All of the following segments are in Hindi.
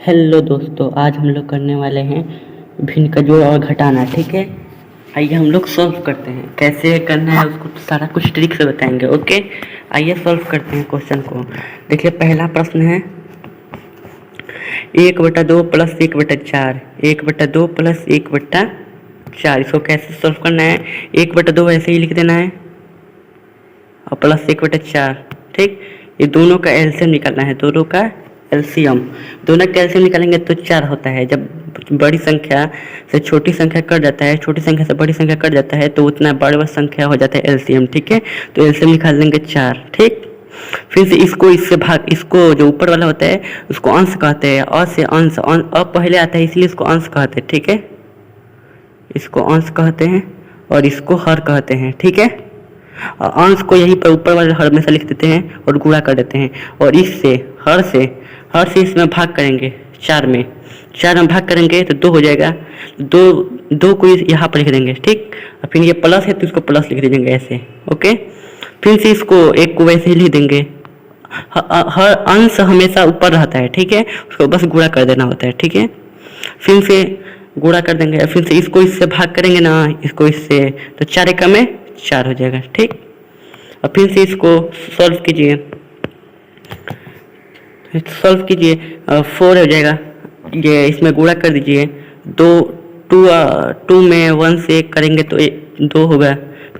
हेलो दोस्तों, आज हम लोग करने वाले हैं भिन्न का जोड़ और घटाना। ठीक है, आइए हम लोग सॉल्व करते हैं। कैसे करना है उसको सारा कुछ ट्रिक से बताएंगे। ओके, आइए सॉल्व करते हैं क्वेश्चन को। देखिए, पहला प्रश्न है 1/2 प्लस 1/4, 1/2 प्लस 1/4। इसको कैसे सॉल्व करना है? 1/2 ऐसे ही लिख देना है और प्लस 1/4। ठीक, ये दोनों का एलसीएम निकालना है, दोनों का एलसीएम। दोनों का एलसीएम निकालेंगे तो 4 होता है। जब बड़ी संख्या से छोटी संख्या कट जाता है, छोटी संख्या से बड़ी संख्या कट जाता है, तो उतना बड़ा संख्या हो जाता है एलसीएम। ठीक है, तो एलसीएम निकाल लेंगे 4। ठीक, फिर से इसको इससे भाग, इसको जो ऊपर वाला होता है उसको अंश कहते हैं। अ से अंश, अब पहले आता है इसलिए इसको अंश कहते हैं। ठीक है, इसको अंश कहते हैं और इसको हर कहते हैं। ठीक है, अंश को यहीं पर ऊपर वाले हर में से लिख देते हैं और गुणा कर देते हैं, और इससे हर से इसमें भाग करेंगे 4 में। 4 में भाग करेंगे तो 2 हो जाएगा। दो को यहाँ पर लिख देंगे। ठीक, और फिर ये प्लस है तो इसको प्लस लिख दीजिएगा ऐसे। ओके, फिर से इसको एक को वैसे ही लिख देंगे। हर अंश हमेशा ऊपर रहता है। ठीक है, उसको बस गुणा कर देना होता है। ठीक है, फिर से गुणा कर देंगे, फिर से इसको इससे भाग करेंगे ना, इसको इससे, तो 4 एकम में 4 हो जाएगा। ठीक, और फिर से इसको सॉल्व कीजिए, 4 हो जाएगा। ये इसमें गुणा कर दीजिए, 2 में 1 से करेंगे तो 2 होगा,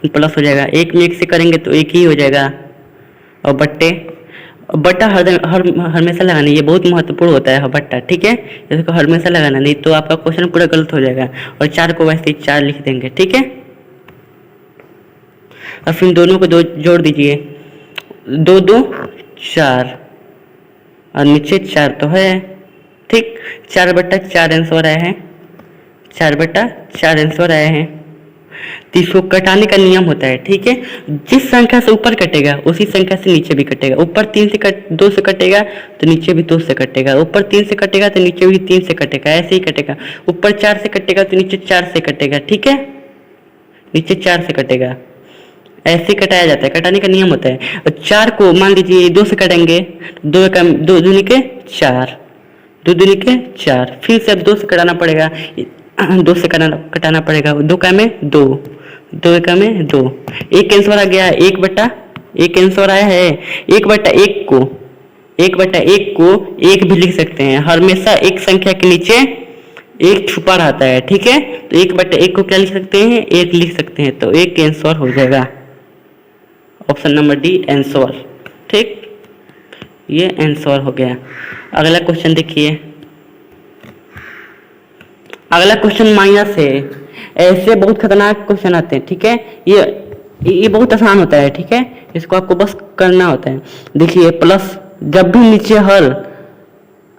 प्लस हो जाएगा। 1 में 1 से करेंगे तो 1 ही हो जाएगा। और बट्टा हमेशा लगाना, ये बहुत महत्वपूर्ण होता है बट्टा। ठीक है, इसको हमेशा लगाना, नहीं तो आपका क्वेश्चन पूरा गलत हो जाएगा। और 4 को वैसे ही 4 लिख देंगे। ठीक है, और फिर दोनों को 2 जोड़ दीजिए, 2 2 4 और नीचे 4 तो है। ठीक, 4/4 आंसर आया है, 4/4 आंसर आया है। तो इसको कटाने का नियम होता है। ठीक है, जिस संख्या से ऊपर कटेगा उसी संख्या से नीचे भी कटेगा। ऊपर 2 से कटेगा तो नीचे भी 2 से कटेगा, ऊपर 3 से कटेगा तो नीचे भी 3 से कटेगा, ऐसे ही कटेगा। ऊपर 4 से कटेगा तो नीचे 4 से कटेगा। ठीक है, नीचे 4 से कटेगा, ऐसे कटाया जाता है, कटाने का नियम होता है। और 4 को मान लीजिए 2 से कटेंगे, 2 दूनी के 4, 2 दूनी के 4। फिर से अब 2 से कटाना पड़ेगा, 2 से कटाना पड़ेगा, 2 का में 2, 2 का में 2। एक आंसर आ गया, 1/1 आंसर आया है। 1/1 को 1 भी लिख सकते हैं। हमेशा एक संख्या के नीचे 1 छुपा रहता है। ठीक है, तो 1/1 को क्या लिख सकते हैं? 1 लिख सकते हैं, तो 1 आंसर हो जाएगा। Option number D answer. ठीक, ये आंसर हो गया। अगला क्वेश्चन देखिए, अगला क्वेश्चन माइनस है। ऐसे बहुत खतरनाक क्वेश्चन आते हैं। ठीक है, ये बहुत आसान होता है। ठीक है, इसको आपको बस करना होता है। देखिए, प्लस जब भी नीचे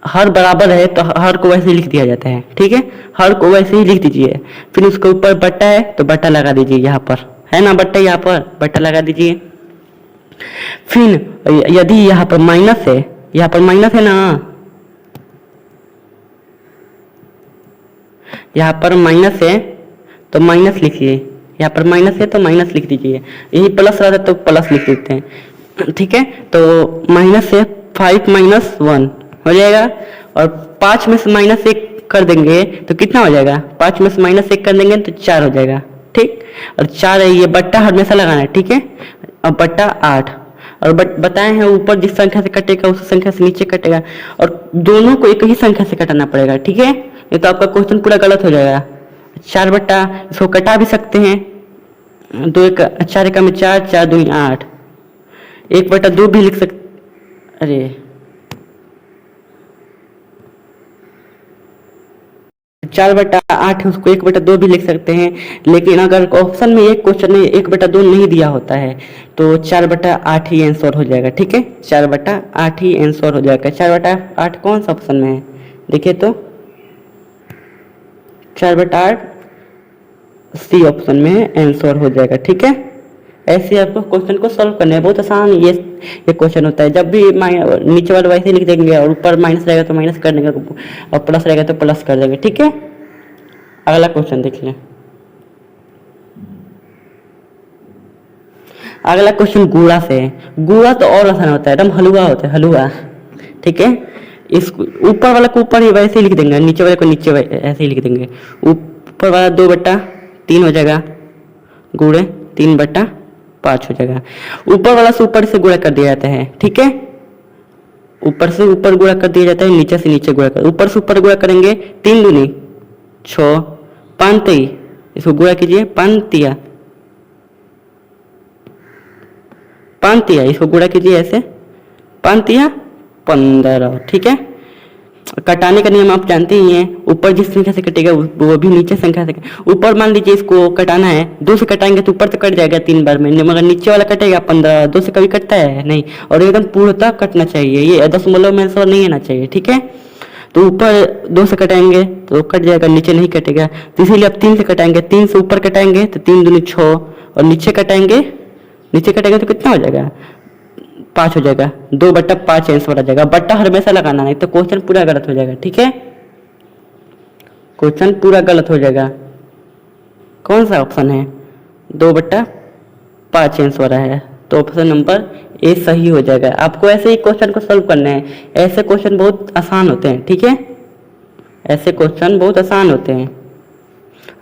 हर बराबर है तो हर को वैसे ही लिख दिया जाता है। ठीक है, हर को वैसे ही लिख दीजिए। फिर उसके ऊपर बट्टा है तो बट्टा लगा दीजिए, यहाँ पर है ना बट्टा, यहाँ पर बट्टा लगा दीजिए। फिर यदि यहाँ पर माइनस है, यहाँ पर माइनस है ना, यहाँ पर माइनस है तो माइनस लिखिए, यहाँ पर माइनस है तो माइनस लिख दीजिए। यही प्लस रहता है तो प्लस लिख देते हैं। ठीक है, तो माइनस से 5 - 1 हो जाएगा, और 5 में से -1 कर देंगे तो कितना हो जाएगा? 5 में से -1 कर देंगे तो 4 हो जाएगा। ठीक, और 4 है, ये बट्टा हमेशा लगाना है। ठीक है, अब बट्टा 8, और बताए हैं ऊपर जिस संख्या से कटेगा उस संख्या से नीचे कटेगा, और दोनों को एक ही संख्या से कटाना पड़ेगा। ठीक है, नहीं तो आपका क्वेश्चन पूरा गलत हो जाएगा। 4 इसको कटा भी सकते हैं, 4 एकम में 4, 4 2 8, 1/2 भी लिख सकते। अरे 4/8 है, उसको 1/2 भी लिख सकते हैं। लेकिन अगर ऑप्शन में एक क्वेश्चन में 1/2 नहीं दिया होता है तो 4/8 ही आंसर हो जाएगा। ठीक है, 4/8 ही आंसर हो जाएगा। 4/8 कौन सा ऑप्शन में है? देखिए तो 4/8 सी ऑप्शन में आंसर हो जाएगा। ठीक है, ऐसे आपको क्वेश्चन को सॉल्व करना है, बहुत आसान ये क्वेश्चन होता है। जब भी नीचे वाला वैसे लिख देंगे और ऊपर माइनस रहेगा तो माइनस कर देंगे और प्लस रहेगा तो प्लस कर देंगे। ठीक है, अगला क्वेश्चन देखिए। अगला क्वेश्चन गुणा से है। गुणा तो और आसान होता है, एकदम हलवा होता है, हलवा। ठीक है, इस ऊपर वाला को ऊपर ही वैसे ही लिख देंगे, नीचे वाले को नीचे ऐसे ही लिख देंगे। ऊपर वाला 2/3 हो जाएगा, गुणे 3/5 हो जाएगा। ऊपर वाला से ऊपर से गुणा कर दिया जाता है, ठीक है। ऊपर से ऊपर गुणा कर दिया जाता है, नीचे से नीचे गुणा कर, ऊपर से ऊपर गुणा करेंगे 3 दूनी 6, 5 3, इसको गुणा कीजिए 5 तिया 5 तिया, इसको गुणा कीजिए ऐसे 5 तिया 15, ठीक है। कटाने का नियम आप जानते ही हैं, ऊपर जिस संख्या से कटेगा वो भी नीचे संख्या से। ऊपर मान लीजिए इसको कटाना है, 2 से कटाएंगे तो ऊपर तो कट जाएगा 3 बार में, मगर नीचे वाला कटेगा 15, 2 से कभी कटता है नहीं, और एकदम पूर्णतः कटना चाहिए, ये दशमलव में से नहीं आना चाहिए, ठीक है। तो ऊपर 2 से कटाएंगे तो कट जाएगा, नीचे नहीं कटेगा, तो इसीलिए अब 3 से कटाएंगे, 3 से ऊपर कटाएंगे तो 3 दूनी 6, और नीचे कटाएंगे तो कितना हो जाएगा 5 हो जाएगा, 2/5 आंसर आ जाएगा। बट्टा हमेशा लगाना, नहीं तो क्वेश्चन पूरा गलत हो जाएगा, ठीक है, क्वेश्चन पूरा गलत हो जाएगा। कौन सा ऑप्शन है 2/5 आंसर है, तो ऑप्शन नंबर ए सही हो जाएगा। आपको ऐसे ही क्वेश्चन को सॉल्व करना है, ऐसे क्वेश्चन बहुत आसान होते हैं, ठीक है, ऐसे क्वेश्चन बहुत आसान होते हैं।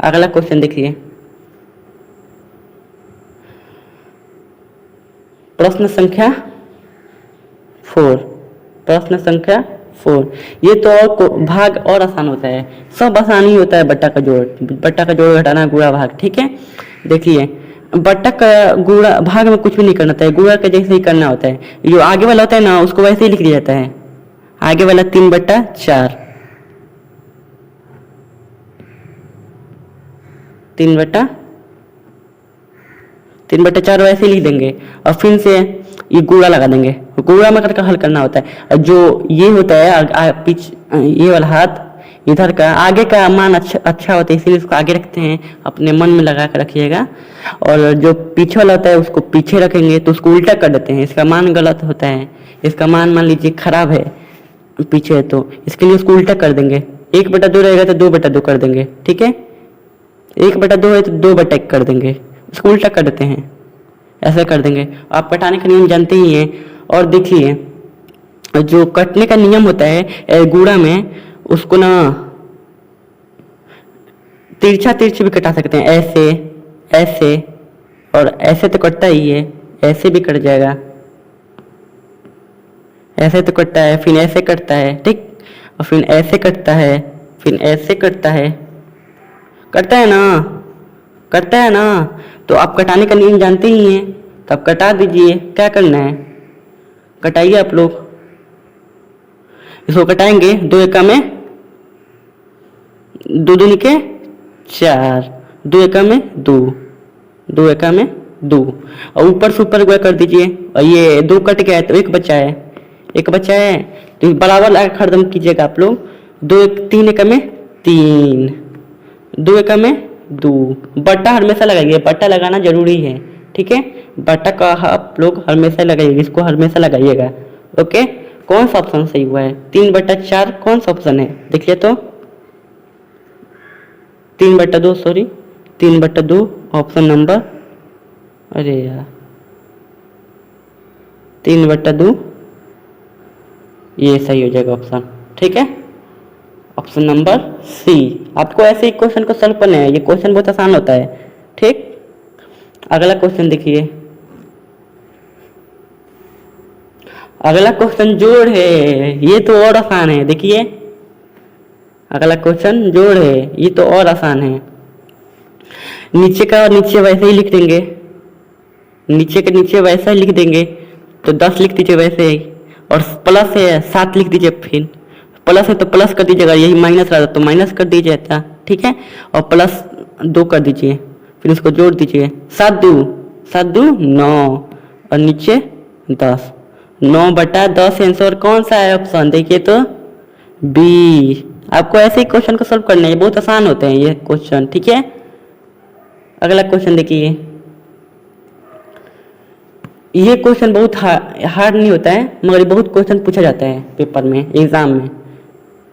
अगला क्वेश्चन देखिए, प्रश्न संख्या 4, प्रश्न संख्या 4। ये तो और भाग और आसान होता है, सब आसान ही होता है। बट्टा का जोड़ घटाना, गुणा भाग, ठीक है। देखिए बट्टा का गुणा भाग में कुछ भी नहीं करना होता है, गुणा का जैसे ही करना होता है। जो आगे वाला होता है ना उसको वैसे ही लिख दिया जाता है, आगे वाला 3/4, 3/4 वैसे ही लिख देंगे, और फिर से ये गुणा लगा देंगे, गुणा में करके हल करना होता है। जो ये होता है ये वाला हाथ इधर का, आगे का मान अच्छा होता है, इसीलिए उसको आगे रखते हैं, अपने मन में लगा कर रखिएगा। और जो पीछे वाला होता है उसको पीछे रखेंगे तो उसको उल्टा कर देते हैं, इसका मान गलत होता है, इसका मान लीजिए खराब है पीछे है, तो इसके लिए उसको उल्टा कर देंगे। 1/2 रहेगा तो 2/2 कर देंगे, ठीक है। 1/2 है तो 2/1 कर देंगे, उसको उल्टा कर देते हैं, ऐसा कर देंगे। आप कटाने का नियम जानते ही हैं। और देखिए जो कटने का नियम होता है गुणा में, उसको ना तिरछा भी कटा सकते हैं, ऐसे और ऐसे तो कटता ही है, ऐसे भी कट जाएगा, ऐसे तो कटता है, फिर ऐसे कटता है, ठीक, और फिर ऐसे कटता है, फिर ऐसे कटता है ना। तो आप कटाने का नियम जानते ही हैं, तो आप कटा दीजिए। क्या करना है, कटाइए आप लोग, इसको कटाएंगे 2 एका में 2 दूनी के 4, 2 एका में 2, 2 एका में 2, और ऊपर से ऊपर गुणा कर दीजिए। और ये 2 कट गया है तो 1 बचा है, तो बराबर लगा हरदम कीजिएगा आप लोग। 3 एका में 3, 2 एका में 2। बट्टा हमेशा लगाइए, बट्टा लगाना जरूरी है, ठीक है। बट्टा का आप लोग हमेशा लगाइए, इसको हमेशा लगाइएगा, ओके। कौन सा ऑप्शन सही हुआ है, 3/4 कौन सा ऑप्शन है, देखिए तो 3/2, सॉरी 3/2 ऑप्शन नंबर, अरे यार 3/2 ये सही हो जाएगा ऑप्शन, ठीक है, ऑप्शन नंबर सी। आपको ऐसे ही क्वेश्चन को सॉल्व करना है, ये क्वेश्चन बहुत आसान होता है, ठीक। अगला क्वेश्चन देखिए, अगला क्वेश्चन जोड़ है, ये तो और आसान है। देखिए अगला क्वेश्चन जोड़ है, ये तो और आसान है। नीचे का नीचे वैसे ही लिख देंगे, नीचे के नीचे वैसा ही लिख देंगे, तो 10 लिख दीजिए वैसे ही, और प्लस है 7 लिख दीजिए, फिर प्लस है तो प्लस कर दीजिएगा, यही माइनस रहा तो माइनस कर दीजिए, ठीक है, और +2 कर दीजिए, फिर इसको जोड़ दीजिए, 7 2 9, और नीचे 10, 9/10 आंसर कौन सा है ऑप्शन, देखिए तो बी। आपको ऐसे ही क्वेश्चन को सॉल्व करना है, बहुत आसान होते हैं ये क्वेश्चन, ठीक है। अगला क्वेश्चन देखिए, ये क्वेश्चन बहुत हार्ड नहीं होता है, मगर बहुत क्वेश्चन पूछा जाता है पेपर में, एग्जाम में,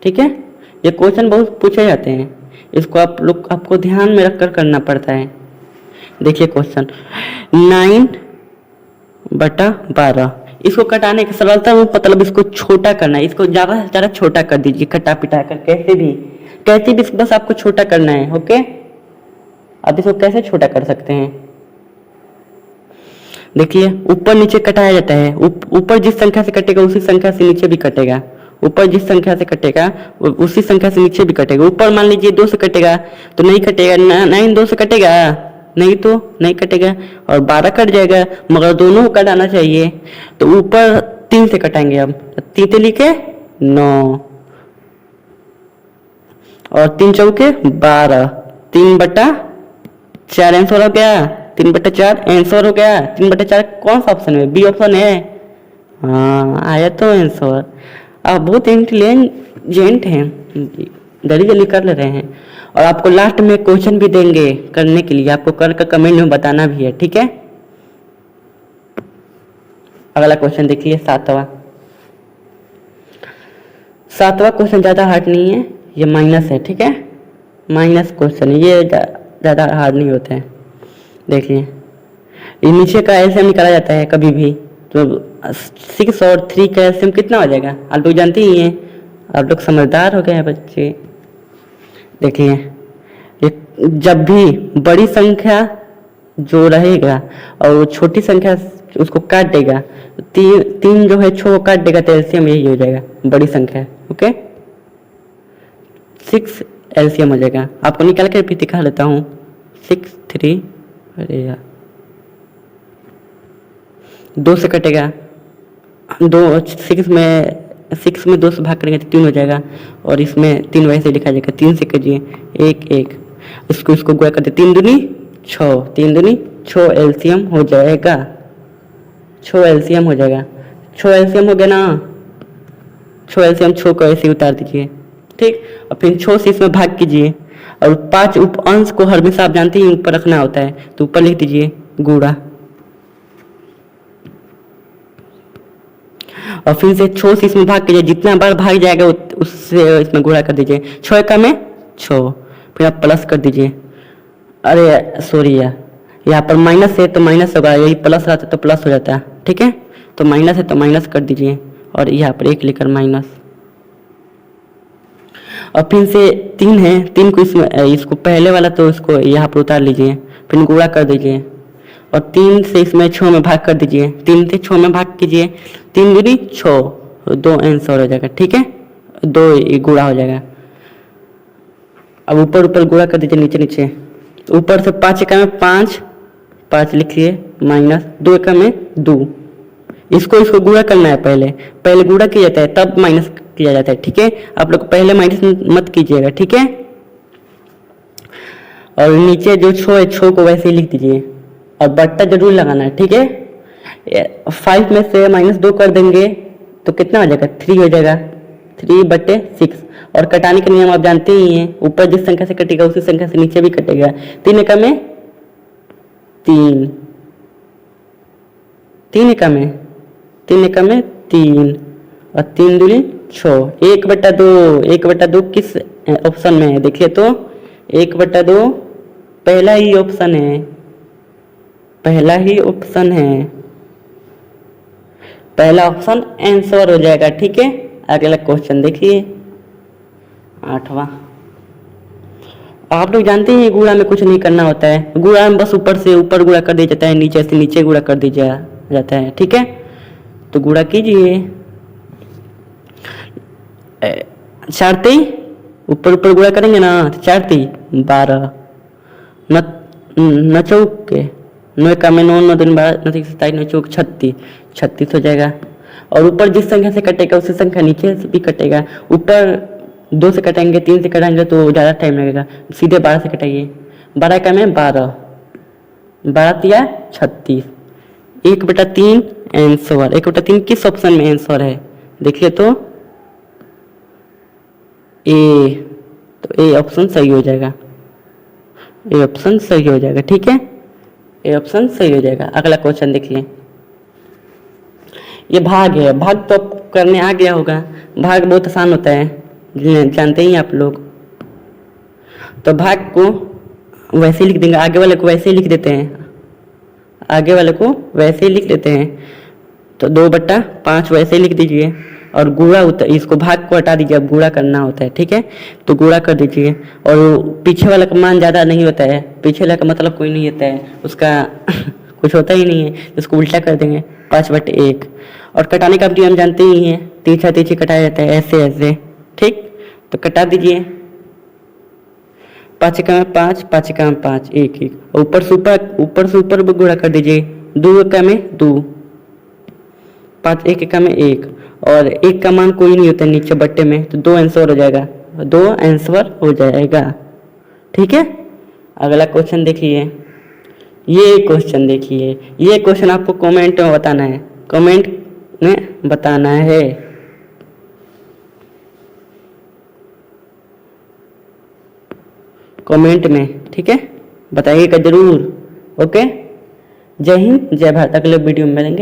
ठीक है। ये क्वेश्चन बहुत पूछे जाते हैं, इसको आपको ध्यान में रखकर करना पड़ता है। देखिए क्वेश्चन 9/12, इसको कटाने की सरलता में मतलब इसको छोटा करना है, इसको ज़्यादा से ज़्यादा छोटा कर दीजिए, कटा पिटा कर कैसे भी बस आपको छोटा करना है। ओके, अब इसको कैसे छोटा कर सकते हैं, देखिए ऊपर नीचे कटाया जाता है। ऊपर जिस संख्या से कटेगा उसी संख्या से नीचे भी कटेगा, ऊपर जिस संख्या से कटेगा उसी संख्या से नीचे भी कटेगा। ऊपर मान लीजिए 2 से कटेगा तो नहीं कटेगा, नहीं 2 से कटेगा नहीं तो नहीं कटेगा, और 12 कट जाएगा, मगर दोनों को कटाना चाहिए। तो ऊपर 3 से कटाएंगे, अब 3 लिखे 9 और 3 चौके 12, 3/4 आंसर हो गया, 3/4 आंसर हो गया। 3/4 कौन सा ऑप्शन है, बी ऑप्शन है। हाँ आया तो आंसर। आप बहुत इंटेलिजेंट हैं, जल्दी जल्दी कर ले रहे हैं। और आपको लास्ट में क्वेश्चन भी देंगे करने के लिए, आपको कर कमेंट में बताना भी है, ठीक है। अगला क्वेश्चन देखिए, सातवां क्वेश्चन ज़्यादा हार्ड नहीं है, ये माइनस है, ठीक है। माइनस क्वेश्चन ये ज़्यादा हार्ड नहीं होते हैं। देखिए ये नीचे का एलसीएम निकाला जाता है कभी भी, तो 6 और 3 का एलसीएम कितना हो जाएगा, आप लोग जानते ही हैं, आप लोग समझदार हो गए हैं बच्चे। देखिए जब भी बड़ी संख्या जो रहेगा और वो छोटी संख्या उसको काट देगा, तीन जो है 6 काट देगा, तो एलसीएम यही हो जाएगा बड़ी संख्या। ओके 6 एलसीएम हो जाएगा। आपको निकाल कर भी दिखा लेता हूँ। 6 3, अरे यार 2 से कटेगा, 6 में 2 से भाग करेंगे तो 3 हो जाएगा, और इसमें 3 वैसे लिखा जाएगा। 3 से करिए 1 1, इसको गुणा करते 3 दूनी 6, 3 दूनी 6 एलसीएम हो जाएगा। 6 एलसीएम हो जाएगा, 6 एलसीएम हो गया ना। 6 एलसीएम 6 को ऐसे उतार दीजिए, ठीक। और फिर 6 से इसमें भाग कीजिए, और 5 उप अंश को हमेशा आप जानते ही ऊपर रखना होता है, तो ऊपर लिख दीजिए गुणा, और फिर से 6 से इसमें भाग कीजिए, जितना बार भाग जाएगा उससे इसमें गुणा कर दीजिए। 6 का में 6, फिर आप प्लस कर दीजिए। अरे सॉरी यार, यहाँ पर माइनस है तो माइनस होगा, यही प्लस रहता तो प्लस हो जाता, ठीक है। तो माइनस है तो माइनस कर दीजिए, और यहाँ पर 1 लेकर माइनस, और फिर से 3 है, 3 को इसको पहले वाला तो इसको यहाँ पर उतार लीजिए, फिर गुणा कर दीजिए, और 3 से इसमें 6 में भाग कर दीजिए। 3 से 6 में भाग कीजिए, 3 दूनी 6, 2 आंसर हो जाएगा, ठीक है। 2 गुणा हो जाएगा। अब ऊपर ऊपर गुणा कर दीजिए, नीचे नीचे। ऊपर से 5 एका में 5 लिखिए, माइनस 2 एका में 2, इसको गुणा करना है। पहले गुणा किया जाता है तब माइनस किया जाता है, ठीक है। आप लोग पहले माइनस मत कीजिएगा, ठीक है। और नीचे जो 6 है 6 को वैसे ही लिख दीजिए, और बट्टा जरूर लगाना है, ठीक है। 5 में से -2 कर देंगे तो कितना हो जाएगा, 3 हो जाएगा, 3/6। और कटाने के नियम आप जानते ही हैं, ऊपर जिस संख्या से कटेगा उसी संख्या से नीचे भी कटेगा। 3 एका में 3, 3 एका में 3, और 3 दूनी 6। 1/2 किस ऑप्शन में है, देखिए तो 1/2 पहला ही ऑप्शन है, पहला ऑप्शन आंसर हो जाएगा, ठीक है। अगला क्वेश्चन देखिए, 8वां। आप लोग जानते हैं गुणा में कुछ नहीं करना होता है, गुणा में बस ऊपर से ऊपर गुणा कर दिया जाता है, नीचे से नीचे गुणा कर दिया जाता है, ठीक है। तो गुणा कीजिए, 4 3 ऊपर गुणा करेंगे ना, 4 3 12, न चौक के 9 का में 9 9 दिन 12 9 27 9 चौक 36 हो जाएगा। और ऊपर जिस संख्या से कटेगा उसी संख्या नीचे से भी कटेगा। ऊपर 2 से कटेंगे, 3 से कटेंगे तो ज़्यादा टाइम लगेगा, सीधे 12 से कटाइए। 12 का में 12, 12 या 36, 1/3 आंसर। 1/3 किस ऑप्शन में आंसर है, देखिए तो ए, तो ए ऑप्शन सही हो जाएगा, ए ऑप्शन सही हो जाएगा, ठीक है। ए ऑप्शन सही हो जाएगा। अगला क्वेश्चन देखिए, ये भाग है, भाग तो करने आ गया होगा, भाग बहुत आसान होता है, जानते ही आप लोग। तो भाग को वैसे ही लिख देंगे, आगे वाले को वैसे ही लिख देते हैं, तो 2/5 वैसे ही लिख दीजिए, और गुणा इसको भाग को हटा दीजिए, अब गुणा करना होता है, ठीक है। तो गुणा कर दीजिए, और पीछे वाला का मान ज़्यादा नहीं होता है, पीछे वाला का मतलब कोई नहीं होता है उसका कुछ होता ही नहीं है, तो उसको उल्टा कर देंगे 5/1। और कटाने का नियम जानते ही हैं, तीछा तीछी कटाया जाता है ऐसे ऐसे, ठीक। तो कटा दीजिए, 5 एकम में 5, 5 एकम में 5, 1 1, ऊपर से ऊपर गुणा कर दीजिए, 2 एकम में 2, 5 1 एकम में 1, और 1 का मान कोई नहीं होता नीचे बट्टे में, तो 2 आंसर हो जाएगा, 2 आंसर हो जाएगा, ठीक है। अगला क्वेश्चन देखिए, ये क्वेश्चन देखिए, ये क्वेश्चन आपको कमेंट में बताना है, कमेंट में बताना है। कमेंट में, ठीक है, बताइएगा जरूर। ओके, जय हिंद जय भारत। अगले वीडियो में मिलेंगे।